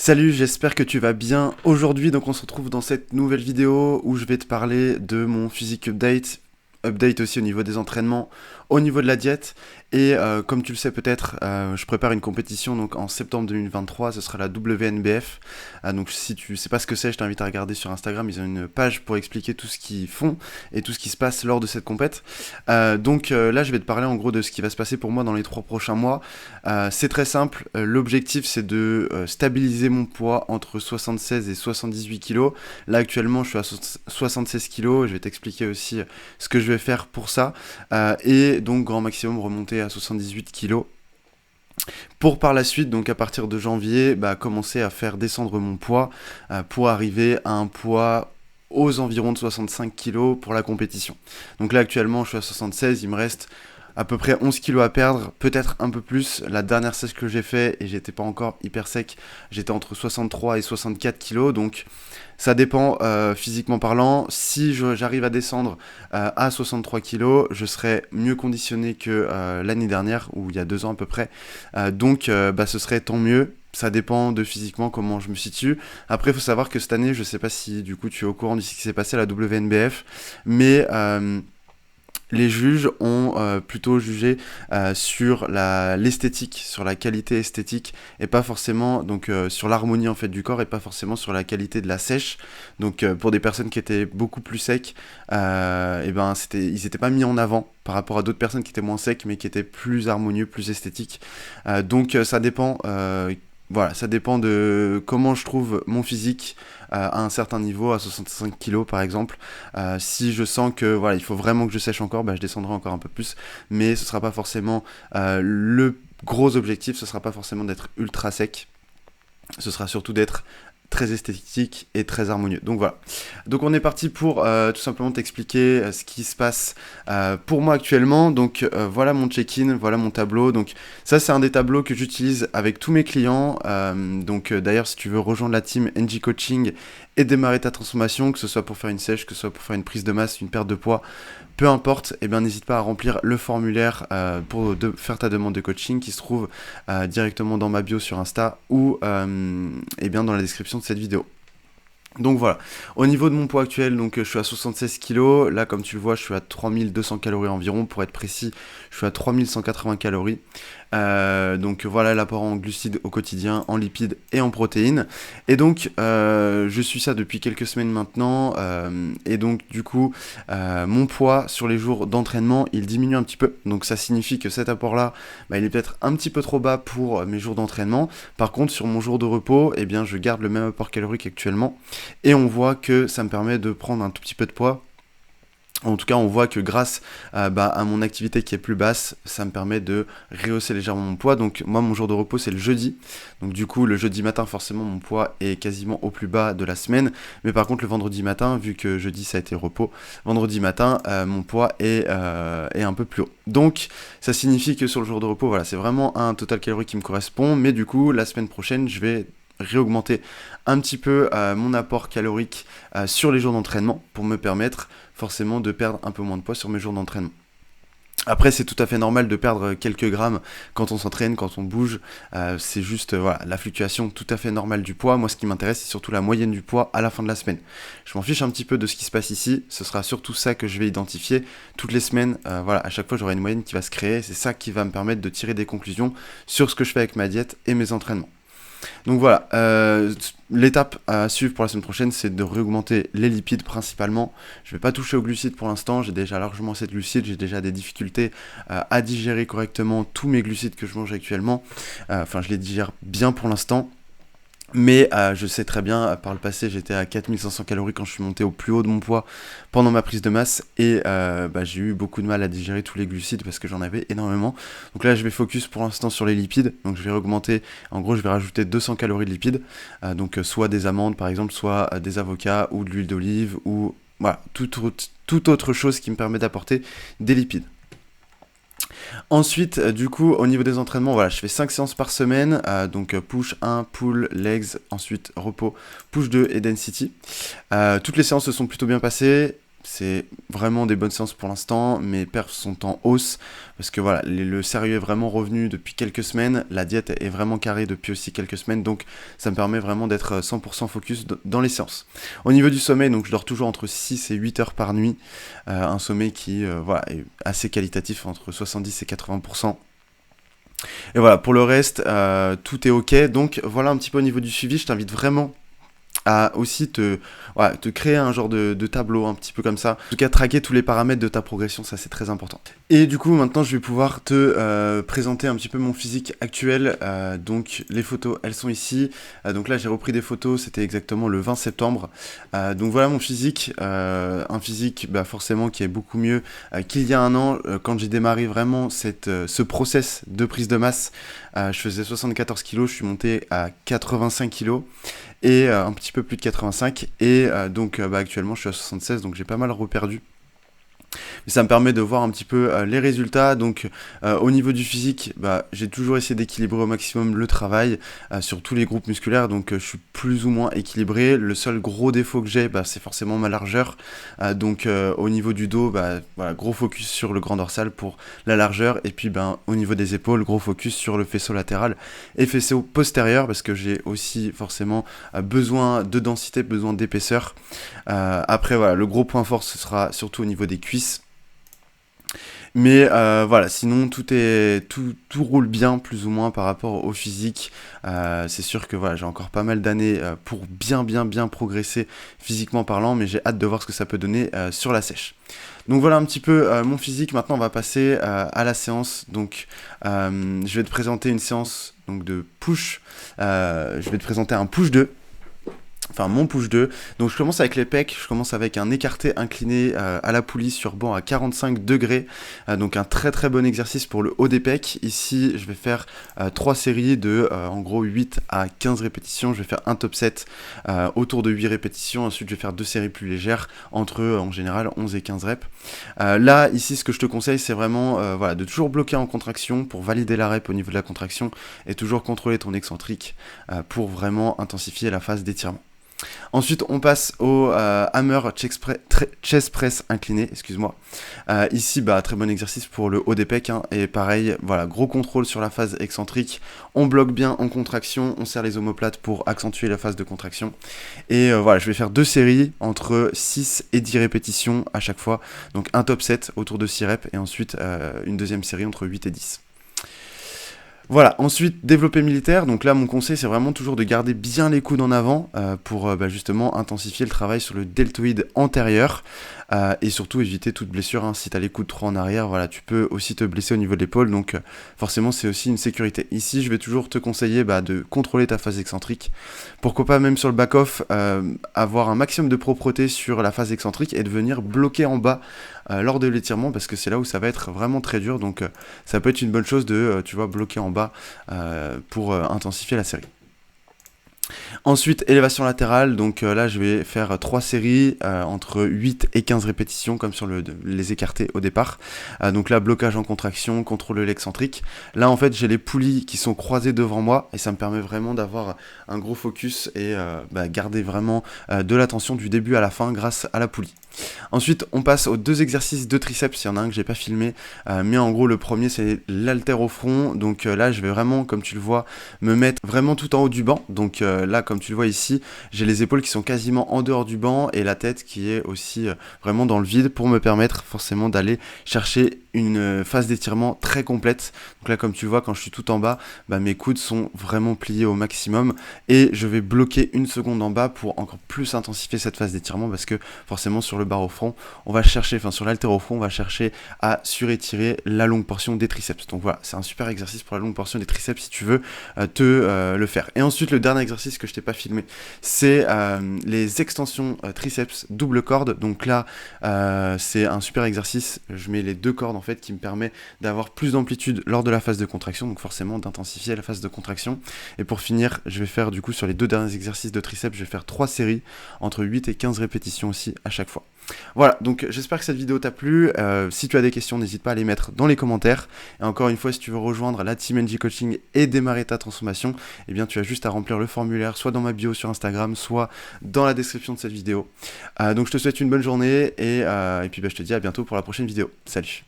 Salut, j'espère que tu vas bien. Aujourd'hui, donc on se retrouve dans cette nouvelle vidéo où je vais te parler de mon physique update aussi au niveau des entraînements, au niveau de la diète. Et comme tu le sais peut-être, je prépare une compétition donc en septembre 2023, ce sera la WNBF. Donc si tu sais pas ce que c'est, je t'invite à regarder sur Instagram, ils ont une page pour expliquer tout ce qu'ils font et tout ce qui se passe lors de cette compète. Là, je vais te parler en gros de ce qui va se passer pour moi dans les 3 prochains mois. C'est très simple, l'objectif c'est de stabiliser mon poids entre 76 et 78 kg. Là actuellement je suis à 76 kg, je vais t'expliquer aussi ce que je vais faire pour ça. Et donc grand maximum remonter à 78 kg. Pour par la suite, donc à partir de janvier, commencer à faire descendre mon poids pour arriver à un poids aux environs de 65 kg pour la compétition. Donc là actuellement je suis à 76, il me reste à peu près 11 kilos à perdre, peut-être un peu plus. La dernière sèche que j'ai fait, et j'étais pas encore hyper sec, j'étais entre 63 et 64 kilos, donc ça dépend physiquement parlant. Si j'arrive à descendre à 63 kilos, je serai mieux conditionné que l'année dernière, ou il y a 2 ans à peu près. Ce serait tant mieux. Ça dépend de physiquement comment je me situe. Après, il faut savoir que cette année, je sais pas si du coup tu es au courant de ce qui s'est passé à la WNBF, mais les juges ont plutôt jugé sur l'esthétique, sur la qualité esthétique, et pas forcément sur l'harmonie en fait du corps, et pas forcément sur la qualité de la sèche. Donc pour des personnes qui étaient beaucoup plus secs, ils n'étaient pas mis en avant par rapport à d'autres personnes qui étaient moins secs, mais qui étaient plus harmonieux, plus esthétiques. Ça dépend. Voilà, ça dépend de comment je trouve mon physique à un certain niveau, à 65 kg par exemple. Si je sens que voilà, il faut vraiment que je sèche encore, je descendrai encore un peu plus. Mais ce sera pas forcément le gros objectif, ce sera pas forcément d'être ultra sec. Ce sera surtout d'être très esthétique et très harmonieux. Donc voilà. Donc on est parti pour tout simplement t'expliquer ce qui se passe pour moi actuellement. Donc voilà mon check-in, voilà mon tableau. Donc ça c'est un des tableaux que j'utilise avec tous mes clients. D'ailleurs si tu veux rejoindre la team NG Coaching et démarrer ta transformation, que ce soit pour faire une sèche, que ce soit pour faire une prise de masse, une perte de poids, peu importe, n'hésite pas à remplir le formulaire pour faire ta demande de coaching qui se trouve directement dans ma bio sur Insta ou dans la description de cette vidéo. Donc voilà, au niveau de mon poids actuel, je suis à 76 kg, là comme tu le vois je suis à 3200 calories environ, pour être précis je suis à 3180 calories. Voilà l'apport en glucides au quotidien, en lipides et en protéines. Et donc je suis ça depuis quelques semaines maintenant. Mon poids sur les jours d'entraînement il diminue un petit peu. Donc ça signifie que cet apport là il est peut-être un petit peu trop bas pour mes jours d'entraînement. Par contre sur mon jour de repos, je garde le même apport calorique actuellement. Et on voit que ça me permet de prendre un tout petit peu de poids. En tout cas, on voit que grâce à mon activité qui est plus basse, ça me permet de rehausser légèrement mon poids. Donc moi, mon jour de repos, c'est le jeudi. Donc du coup, le jeudi matin, forcément, mon poids est quasiment au plus bas de la semaine. Mais par contre, le vendredi matin, vu que jeudi, ça a été repos, vendredi matin, mon poids est un peu plus haut. Donc ça signifie que sur le jour de repos, voilà, c'est vraiment un total calorique qui me correspond. Mais du coup, la semaine prochaine, je vais réaugmenter un petit peu mon apport calorique sur les jours d'entraînement pour me permettre forcément de perdre un peu moins de poids sur mes jours d'entraînement. Après, c'est tout à fait normal de perdre quelques grammes quand on s'entraîne, quand on bouge. C'est juste la fluctuation tout à fait normale du poids. Moi, ce qui m'intéresse, c'est surtout la moyenne du poids à la fin de la semaine. Je m'en fiche un petit peu de ce qui se passe ici. Ce sera surtout ça que je vais identifier toutes les semaines. À chaque fois, j'aurai une moyenne qui va se créer. C'est ça qui va me permettre de tirer des conclusions sur ce que je fais avec ma diète et mes entraînements. Donc voilà, l'étape à suivre pour la semaine prochaine, c'est de réaugmenter les lipides principalement. Je ne vais pas toucher aux glucides pour l'instant, j'ai déjà largement assez de glucides, j'ai déjà des difficultés à digérer correctement tous mes glucides que je mange actuellement. Je les digère bien pour l'instant. Mais je sais très bien, par le passé, j'étais à 4500 calories quand je suis monté au plus haut de mon poids pendant ma prise de masse. Et j'ai eu beaucoup de mal à digérer tous les glucides parce que j'en avais énormément. Donc là, je vais focus pour l'instant sur les lipides. Donc je vais augmenter, en gros, je vais rajouter 200 calories de lipides. Soit des amandes, par exemple, soit des avocats ou de l'huile d'olive ou voilà, toute autre chose qui me permet d'apporter des lipides. Ensuite, du coup, au niveau des entraînements, voilà, je fais 5 séances par semaine, push 1, pull, legs, ensuite repos, push 2 et density. Toutes les séances se sont plutôt bien passées. c'est vraiment des bonnes séances pour l'instant, mes perfs sont en hausse, parce que voilà, le sérieux est vraiment revenu depuis quelques semaines, la diète est vraiment carrée depuis aussi quelques semaines, donc ça me permet vraiment d'être 100% focus dans les séances. Au niveau du sommeil, donc je dors toujours entre 6 et 8 heures par nuit, un sommeil qui voilà, est assez qualitatif, entre 70 et 80%. Et voilà, pour le reste, tout est ok, donc voilà un petit peu au niveau du suivi, je t'invite vraiment à aussi te créer un genre de tableau un petit peu comme ça. En tout cas, traquer tous les paramètres de ta progression, ça c'est très important. Et du coup, maintenant, je vais pouvoir te présenter un petit peu mon physique actuel. Donc, les photos, elles sont ici. Donc là, j'ai repris des photos, c'était exactement le 20 septembre. Donc voilà mon physique. Un physique forcément qui est beaucoup mieux qu'il y a un an. Quand j'ai démarré vraiment ce process de prise de masse, je faisais 74 kg, je suis monté à 85 kg. Et un petit peu plus de 85, et donc actuellement je suis à 76, donc j'ai pas mal reperdu. Mais ça me permet de voir un petit peu les résultats. Donc au niveau du physique, j'ai toujours essayé d'équilibrer au maximum le travail sur tous les groupes musculaires, donc je suis plus ou moins équilibré. Le seul gros défaut que j'ai, c'est forcément ma largeur. Donc au niveau du dos, voilà, gros focus sur le grand dorsal pour la largeur, et puis au niveau des épaules, gros focus sur le faisceau latéral et faisceau postérieur, parce que j'ai aussi forcément besoin de densité, besoin d'épaisseur. Après voilà, le gros point fort ce sera surtout au niveau des cuisses. Mais voilà, sinon tout roule bien plus ou moins par rapport au physique. C'est sûr que voilà, j'ai encore pas mal d'années pour bien progresser physiquement parlant, mais j'ai hâte de voir ce que ça peut donner sur la sèche. Donc voilà un petit peu mon physique. Maintenant on va passer à la séance. Donc je vais te présenter une séance donc, de push. Je vais te présenter un push 2. Enfin mon push 2, donc je commence avec les pecs, je commence avec un écarté incliné à la poulie sur banc à 45 degrés, donc un très bon exercice pour le haut des pecs. Ici je vais faire 3 séries de en gros 8 à 15 répétitions, je vais faire un top set autour de 8 répétitions, ensuite je vais faire 2 séries plus légères, entre en général 11 et 15 reps. Là ici ce que je te conseille c'est vraiment voilà, de toujours bloquer en contraction pour valider la rep au niveau de la contraction, et toujours contrôler ton excentrique pour vraiment intensifier la phase d'étirement. Ensuite, on passe au hammer chest press incliné, excuse-moi. Ici, très bon exercice pour le haut des pecs, hein, et pareil, voilà, gros contrôle sur la phase excentrique. On bloque bien en contraction, on serre les omoplates pour accentuer la phase de contraction. Et voilà, je vais faire 2 séries entre 6 et 10 répétitions à chaque fois. Donc un top set autour de 6 reps, et ensuite une deuxième série entre 8 et 10. Voilà, ensuite, développé militaire. Donc là, mon conseil, c'est vraiment toujours de garder bien les coudes en avant pour justement intensifier le travail sur le deltoïde antérieur et surtout éviter toute blessure. Hein. Si tu as les coudes trop en arrière, voilà, tu peux aussi te blesser au niveau de l'épaule. Donc forcément, c'est aussi une sécurité. Ici, je vais toujours te conseiller de contrôler ta phase excentrique. Pourquoi pas même sur le back-off, avoir un maximum de propreté sur la phase excentrique et de venir bloquer en bas lors de l'étirement, parce que c'est là où ça va être vraiment très dur. Donc ça peut être une bonne chose de bloquer en bas pour intensifier la série. Ensuite, élévation latérale, donc là je vais faire 3 séries entre 8 et 15 répétitions comme sur les écartés au départ. Donc là, blocage en contraction, contrôle de l'excentrique. Là en fait j'ai les poulies qui sont croisées devant moi et ça me permet vraiment d'avoir un gros focus et garder vraiment de l'attention du début à la fin grâce à la poulie. Ensuite, on passe aux 2 exercices de triceps. Il y en a un que j'ai pas filmé, mais en gros le premier c'est l'haltère au front. Donc là je vais vraiment, comme tu le vois, me mettre vraiment tout en haut du banc. Donc là comme tu le vois ici, j'ai les épaules qui sont quasiment en dehors du banc et la tête qui est aussi vraiment dans le vide pour me permettre forcément d'aller chercher une phase d'étirement très complète. Donc là comme tu le vois, quand je suis tout en bas, mes coudes sont vraiment pliés au maximum et je vais bloquer 1 seconde en bas pour encore plus intensifier cette phase d'étirement, parce que forcément sur le bar au front, on va chercher, sur l'haltère au front, on va chercher à surétirer la longue portion des triceps. Donc voilà, c'est un super exercice pour la longue portion des triceps si tu veux le faire. Et ensuite, le dernier exercice que je t'ai pas filmé, c'est les extensions triceps double corde. Donc là, c'est un super exercice. Je mets les 2 cordes en fait qui me permet d'avoir plus d'amplitude lors de la phase de contraction, donc forcément d'intensifier la phase de contraction. Et pour finir, je vais faire du coup sur les 2 derniers exercices de triceps, je vais faire 3 séries entre 8 et 15 répétitions aussi à chaque fois. Voilà, donc j'espère que cette vidéo t'a plu. Si tu as des questions, n'hésite pas à les mettre dans les commentaires. Et encore une fois, si tu veux rejoindre la Team NJ Coaching et démarrer ta transformation, eh bien tu as juste à remplir le formulaire, soit dans ma bio sur Instagram, soit dans la description de cette vidéo. Donc je te souhaite une bonne journée et puis je te dis à bientôt pour la prochaine vidéo. Salut!